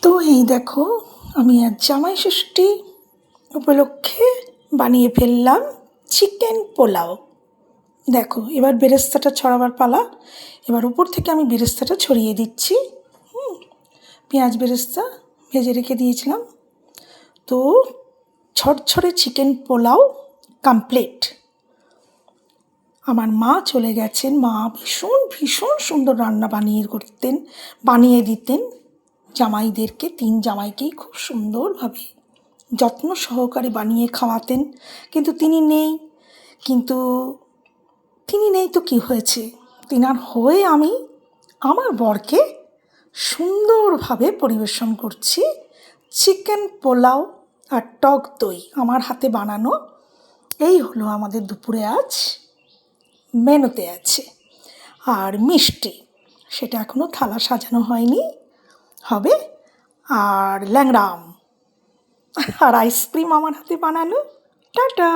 তো এই দেখো, আমি আজ জামাই ষষ্ঠী উপলক্ষে বানিয়ে ফেললাম চিকেন পোলাও। দেখো, এবার বেরেস্তাটা ছড়াবার পালা। এবার উপর থেকে আমি বেরেস্তাটা ছড়িয়ে দিচ্ছি। পেঁয়াজ বেরেস্তা ভেজে রেখে দিয়েছিলাম। তো ছড়ছড়ে চিকেন পোলাও কমপ্লিট। আমার মা চলে গেছেন। মা ভীষণ ভীষণ সুন্দর রান্না বানিয়ে দিতেন জামাইদেরকে। 3 জামাইকেই খুব সুন্দরভাবে যত্ন সহকারে বানিয়ে খাওয়াতেন। কিন্তু তিনি নেই তো কী হয়েছে, তিনার হয়ে আমি আমার বরকে সুন্দরভাবে পরিবেশন করছি চিকেন পোলাও আর টক দই আমার হাতে বানানো। এই হলো আমাদের দুপুরে আজ মেনুতে আছে। আর মিষ্টি, সেটা এখনও থালা সাজানো হয়নি, হবে। আর ল্যাংড়া আম আর আইসক্রিম আমার হাতে বানানো। টাটা।